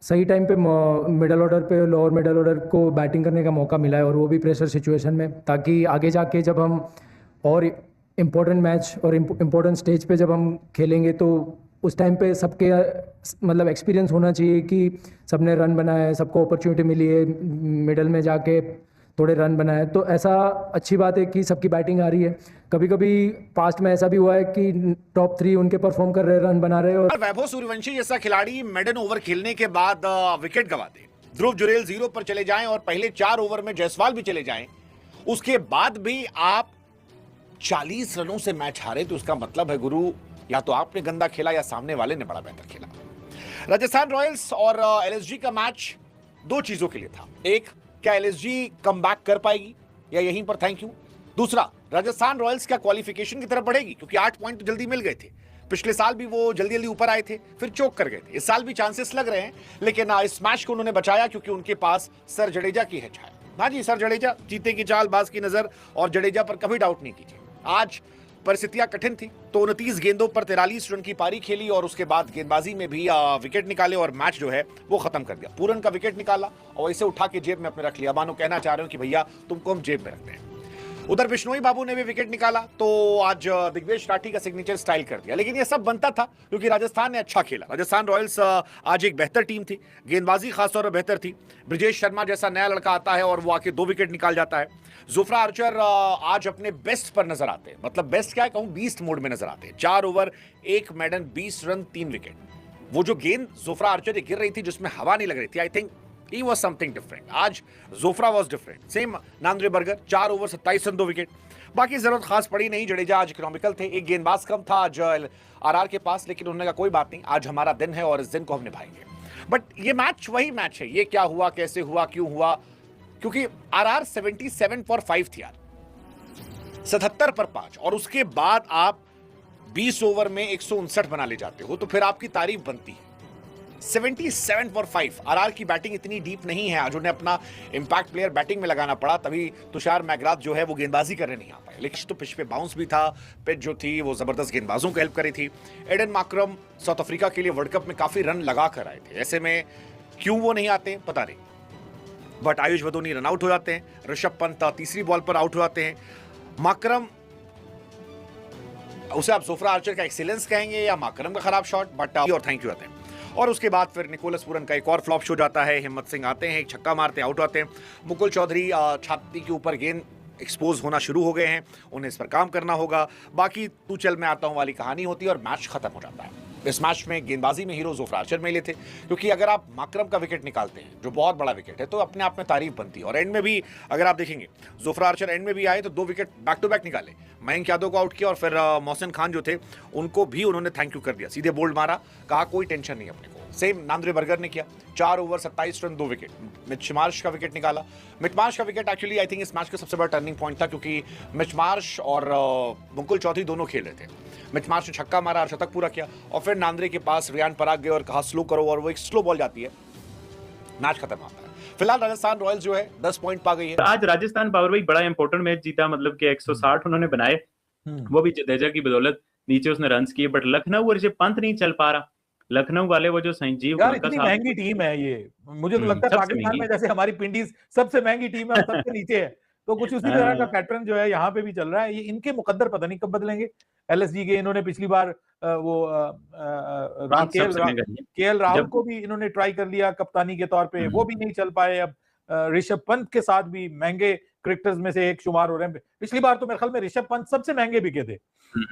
सही टाइम पे middle order पे, लोअर मिडल ऑर्डर को बैटिंग करने का मौका मिला है, और वो भी प्रेशर सिचुएशन में, ताकि आगे जाके जब हम और इम्पोर्टेंट मैच और इम्पोर्टेंट स्टेज पे जब हम खेलेंगे तो उस टाइम पे सबके मतलब एक्सपीरियंस होना चाहिए कि सबने रन बनाया है, सबको अपॉर्चुनिटी मिली है मिडल में जाके थोड़े रन बनाए। तो ऐसा अच्छी बात है कि सबकी बैटिंग आ रही है। कभी कभी पास्ट में ऐसा भी हुआ है कि टॉप 3 उनके परफॉर्म कर रहे हैं, रन बना रहे हैं। और वैभव सूर्यवंशी जैसा खिलाड़ी मेडन ओवर खेलने के बाद विकेट गवा दे, ध्रुव जुरेल 0 पर चले जाएं और पहले 4 ओवर में जायसवाल भी चले जाएं, उसके बाद भी आप 40 रनों से मैच हारे, तो उसका मतलब है गुरु या तो आपने गंदा खेला या सामने वाले ने बड़ा बेहतर खेला। राजस्थान रॉयल्स और एलएसजी का मैच 2 चीजों के लिए था। एक, क्या एलएसजी कमबैक कर पाएगी या यहीं पर थैंक यू। दूसरा, राजस्थान रॉयल्स क्या क्वालिफिकेशन की तरफ बढ़ेगी, क्योंकि 8 पॉइंट तो जल्दी मिल गए थे। पिछले साल भी वो जल्दी जल्दी ऊपर आए थे, फिर चोक कर गए थे। इस साल भी चांसेस लग रहे हैं, लेकिन इस मैच को उन्होंने बचाया क्योंकि उनके पास सर जडेजा की है छाया। हाँ जी, सर जडेजा, जीते की चाल, बाज की नजर, और जडेजा पर कभी डाउट नहीं कीजिए। आज परिस्थितियां कठिन थी तो 29 गेंदों पर 43 रन की पारी खेली और उसके बाद गेंदबाजी में भी विकेट निकाले और मैच जो है वो खत्म कर दिया। पूरन का विकेट निकाला और इसे उठा के जेब में अपने रख लिया, मानो कहना चाह रहे हो कि भैया तुमको हम जेब में रखते हैं। उधर बिश्नोई बाबू ने भी विकेट निकाला तो आज दिग्वेश राठी का सिग्नेचर स्टाइल कर दिया। लेकिन यह सब बनता था क्योंकि राजस्थान ने अच्छा खेला। राजस्थान रॉयल्स आज एक बेहतर टीम थी, गेंदबाजी खासतौर पर बेहतर थी। ब्रिजेश शर्मा जैसा नया लड़का आता है और वो आके 2 विकेट निकाल जाता है। जोफ्रा आर्चर आज अपने बेस्ट पर नजर आते हैं, मतलब बेस्ट क्या है कहूं, बीस्ट मोड में नजर आते हैं। 4 ओवर 1 मेडन, 20 रन, 3 विकेट। वो जो गेंद जोफ्रा आर्चर गिर रही थी जिसमें हवा नहीं लग रही थी, I think he was something different. आज Jofra was different. Same Nandre Burger, 4 over 27 run, 2 wicket. बाकी जरूरत खास पड़ी नहीं, जडेजा आज इकोनॉमिकल थे। एक गेंदबाज कम था आज आरआर के पास, लेकिन उन्होंने कहा कोई बात नहीं, आज हमारा दिन है और इस दिन को हम निभाएंगे। बट ये मैच वही मैच है, ये क्या हुआ, कैसे हुआ, क्यों हुआ, क्योंकि आरआर 77 फॉर 5 थी यार, 77 पर 5, और उसके बाद आप 20 ओवर में 159 बना ले जाते हो तो फिर आपकी तारीफ बनती है। 77 फॉर 5। आरआर की बैटिंग इतनी डीप नहीं है, आज उन्हें अपना इंपैक्ट प्लेयर बैटिंग में लगाना पड़ा, तभी तुषार मैगराथ जो है वो गेंदबाजी करने नहीं आ पाए। लेकिन तो पिच पे बाउंस भी था, पिच जो थी वो जबरदस्त गेंदबाजों को हेल्प करी थी। एडन मार्करम साउथ अफ्रीका के लिए वर्ल्ड कप में काफी रन लगा कर आए थे, ऐसे में क्यों वो नहीं आते पता नहीं, but Ayush Badoni run out हो जाते हैं। ऋषभ पंत तीसरी बॉल पर आउट हो जाते हैं। मार्करम, उसे आप जोफ्रा आर्चर का एक्सीलेंस कहेंगे या मार्करम का खराब शॉट, बट और थैंक यू आते हैं। और उसके बाद फिर निकोलस पूरन का एक और फ्लॉप शो जाता है। हिम्मत सिंह आते हैं, एक छक्का मारते हैं, आउट होते हैं। मुकुल चौधरी छाती के ऊपर गेंद एक्सपोज होना शुरू हो गए हैं, उन्हें इस पर काम करना होगा। बाकी तू चल मैं आता हूं वाली कहानी होती है और मैच खत्म हो जाता है। इस मैच में गेंदबाजी में हीरो जोफ्रा आर्चर मिले थे, क्योंकि अगर आप मार्करम का विकेट निकालते हैं जो बहुत बड़ा विकेट है तो अपने आप में तारीफ बनती है। और एंड में भी अगर आप देखेंगे जोफ्रा आर्चर एंड में भी आए तो 2 विकेट बैक टू बैक निकाले, मयंक यादव को आउट किया और फिर मोहसिन खान जो थे उनको भी उन्होंने थैंक यू कर दिया, सीधे बोल्ड मारा, कहा कोई टेंशन नहीं अपने को। सेम नांद्रे बर्गर ने किया, 4 over 27 run, 2 wicket. Mitch Marsh का विकेट निकाला। मिच मार्श का विकेट एक्चुअली आई थिंक इस मैच का सबसे बड़ा टर्निंग पॉइंट था, क्योंकि मिच मार्श और मुकुल चौधरी दोनों खेल रहे थे। मिच मार्श ने छक्का मारा और शतक पूरा किया, और फिर नांद्रे के पास रियान पराग गए और कहा स्लो करो, और वो एक स्लो बॉल जाती है, मैच खत्म होता है। फिलहाल राजस्थान रॉयल्स जो है 10 पॉइंट पा गई है। आज राजस्थान पावर भाई बड़ा इंपॉर्टेंट मैच जीता, मतलब कि 160 उन्होंने बनाए, वो भी जडेजा की बदौलत, नीचे उसने रन्स किए, बट लखनऊ और पंत नहीं चल पा रहा। लखनऊ वाले वो जो संजीव यार इतनी महंगी टीम है ये, मुझे तो लगता है पाकिस्तान में जैसे हमारी पिंडीज सबसे महंगी टीम है और सबसे नीचे है, तो कुछ उसी तरह का पैटर्न जो है यहाँ पे भी चल रहा है। ये इनके मुकद्दर पता नहीं कब बदलेंगे। एलएसजी के इन्होंने पिछली बार वो केएल राहुल को भी इन्होंने ट्राई कर लिया कप्तानी के तौर पे, वो भी नहीं चल पाए। अब ऋषभ पंत के साथ भी महंगे क्रिकेटर्स में से एक शुमार हो रहे हैं। पिछली बार तो मेरे ख्याल में ऋषभ पंत सबसे महंगे बिके थे।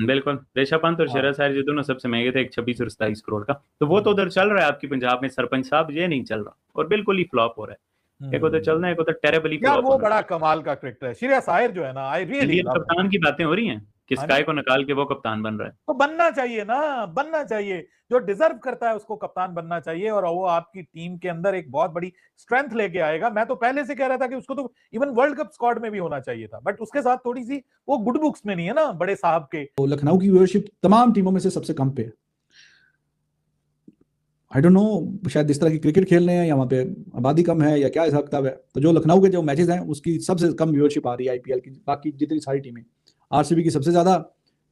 बिल्कुल, ऋषभ पंत और शरद जो दोनों सबसे महंगे थे, एक 26 और 27 करोड़ का। तो वो तो उधर चल रहा है आपकी पंजाब में, सरपंच साहब, ये नहीं चल रहा और बिल्कुल ही फ्लॉप हो रहा है। एक उधर चलना है, एक उधर टेरेबली फ्लॉप। वो बड़ा कमाल का क्रिकेटर है श्रेयस अय्यर जो है ना, आई रियली कप्तान की बातें हो रही हैं कि स्काई को निकाल के वो कप्तान बन रहा है। तो बनना चाहिए ना, बनना चाहिए, जो डिजर्व करता है उसको कप्तान बनना चाहिए, और वो आपकी टीम के अंदर एक बहुत बड़ी स्ट्रेंथ लेके आएगा। मैं तो पहले से कह रहा था कि उसको तो इवन वर्ल्ड कप स्क्वाड में भी होना चाहिए था, बट उसके साथ थोड़ी सी वो गुड बुक्स में नहीं है ना बड़े साहब के। तो लखनऊ की व्यूअरशिप तमाम टीमों में से सबसे कम पे, आई डोंट नो, शायद इस तरह की क्रिकेट खेल रहे हैं या वहाँ पे आबादी कम है या क्या हिसाब किताब है। तो जो लखनऊ के जो मैचेस हैं उसकी सबसे कम व्यूअरशिप आ रही है आईपीएल की। बाकी जितनी सारी टीमें, आरसीबी की सबसे ज्यादा,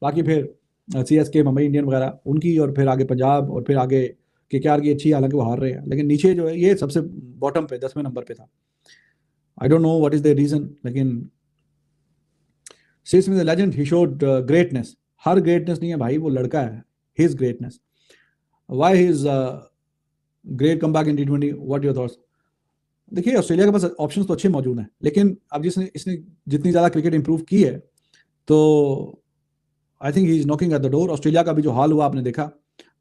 बाकी फिर सीएसके, मुंबई इंडियन वगैरह उनकी, और फिर आगे पंजाब, और फिर आगे केकेआर की अच्छी, हालांकि वो हार रहे हैं, लेकिन नीचे जो है ये सबसे बॉटम पे 10वें नंबर पे था। I don't know what is the reason, लेकिन Steve Smith is a legend. He showed greatness. हर greatness नहीं है भाई, वो लड़का है. His greatness. Why his great comeback in T20? What your thoughts? देखिए ऑस्ट्रेलिया के पास ऑप्शंस तो अच्छे मौजूद हैं, लेकिन अब इसने जितनी ज़्यादा क्रिकेट इंप्रूव की है तो I think he is knocking at the door. Australia का भी जो हाल हुआ आपने देखा,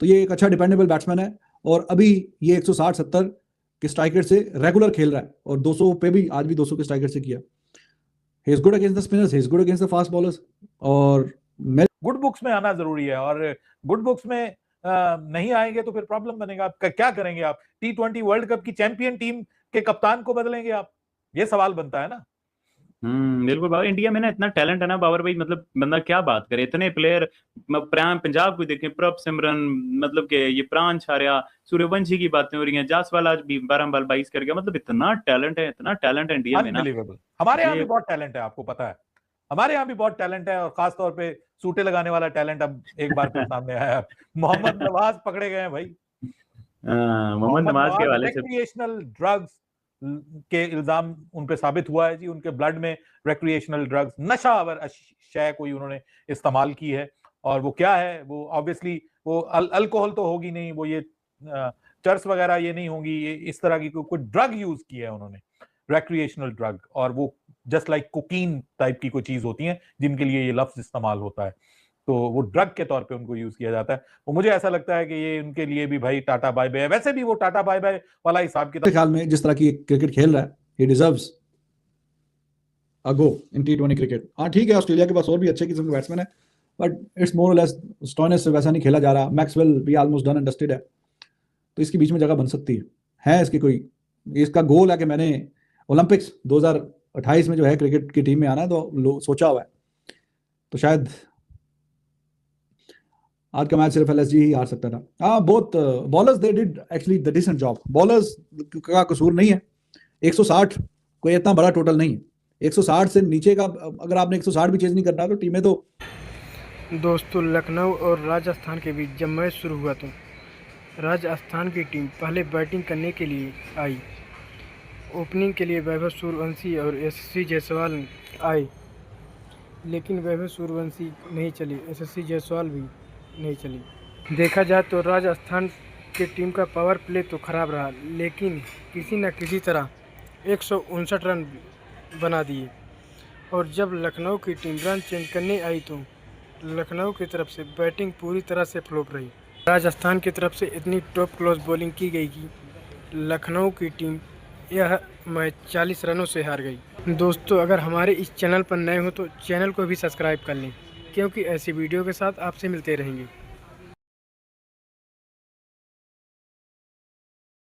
तो ये एक अच्छा डिपेंडेबल बैट्समैन है और अभी ये 160-70 के स्ट्राइक रेट से रेगुलर खेल रहा है और 200 पे भी आज भी 200 के स्ट्राइक रेट से किया। He is good against the spinners, he is good against the fast bowlers, और गुड बुक्स में आना जरूरी है, और गुड बुक्स में नहीं आएंगे तो फिर प्रॉब्लम बनेगा। आप क्या करेंगे? आप T20 वर्ल्ड कप की चैंपियन टीम के कप्तान को बदलेंगे आप? ये सवाल बनता है ना। बिल्कुल बाबर, इंडिया में ना इतना टैलेंट है ना बाबर भाई, मतलब बंदा क्या बात करे, इतने प्लेयर। पंजाब को देखें, प्रभ सिमरन, मतलब कि ये प्राण छारिया, सूर्यवंशी की बातें हो रही हैं, जासवाल आज भी 12 बॉल 22 कर गया, मतलब इतना टैलेंट है इंडिया में ना। हमारे यहाँ भी बहुत टैलेंट है, आपको पता है, हमारे यहाँ भी बहुत टैलेंट है, और खासतौर पे सूटे लगाने वाला टैलेंट अब एक बार फिर सामने आया। मोहम्मद नवाज पकड़े गए हैं भाई। मोहम्मद नवाज के वाले से रिक्रिएशनल ड्रग्स के इल्जाम उन पे साबित हुआ है जी। उनके ब्लड में रिक्रिएशनल ड्रग्स, नशावर शय कोई उन्होंने इस्तेमाल की है, और वो क्या है, वो ऑब्वियसली वो अल्कोहल तो होगी नहीं, वो ये चर्स वगैरह ये नहीं होंगी, ये इस तरह की कोई ड्रग यूज की है उन्होंने, रिक्रिएशनल ड्रग, और वो जस्ट लाइक कोकीन टाइप की कोई चीज होती है जिनके लिए ये लफ्ज इस्तेमाल होता है, तो वो ड्रग के तौर पे उनको यूज किया जाता है। वो मुझे ऐसा लगता है कि ये उनके लिए भी भाई टाटा बाय बाय है। वैसे भी वो टाटा बाय बाय वाला हिसाब किताब, ख्याल में जिस तरह की क्रिकेट खेल रहा है, he deserves a go in T20 cricket. हाँ ठीक है, ऑस्ट्रेलिया के पास और भी अच्छे किस्म के बैट्समैन है, बट इट्स मोर और लेस स्टोइनिस से वैसा नहीं खेला जा रहा। मैक्सवेल भी ऑलमोस्ट डन एंड डस्टेड है, तो इसके बीच में जगह बन सकती है इसकी कोई। इसका गोल है कि मैंने ओलंपिक्स 2028 में जो है क्रिकेट की टीम में आना है, तो सोचा हुआ है, तो शायद आज का मैच सिर्फ एलएसजी ही हार सकता था। हाँ, both bowlers they did actually the decent job. Bowlers का कसूर नहीं है, 160 कोई इतना बड़ा टोटल नहीं है, 160 से नीचे का अगर आपने 160 भी चेज नहीं करना तो टीमें तो। दोस्तों, लखनऊ और राजस्थान के बीच जब मैच शुरू हुआ तो राजस्थान की टीम पहले बैटिंग करने के लिए आई। ओपनिंग के लिए वैभव सूर्यवंशी और यशस्वी जायसवाल आए, लेकिन वैभव सूर्यवंशी नहीं चली, यशस्वी जायसवाल भी नहीं चली। देखा जाए तो राजस्थान की टीम का पावर प्ले तो ख़राब रहा, लेकिन किसी न किसी तरह 159 रन बना दिए। और जब लखनऊ की टीम रन चेंज करने आई तो लखनऊ की तरफ से बैटिंग पूरी तरह से फ्लॉप रही। राजस्थान की तरफ से इतनी टॉप क्लास बॉलिंग की गई कि लखनऊ की टीम यह मैच 40 रनों से हार गई। दोस्तों, अगर हमारे इस चैनल पर नए हो तो चैनल को भी सब्सक्राइब कर लें, क्योंकि ऐसी वीडियो के साथ आपसे मिलते रहेंगे।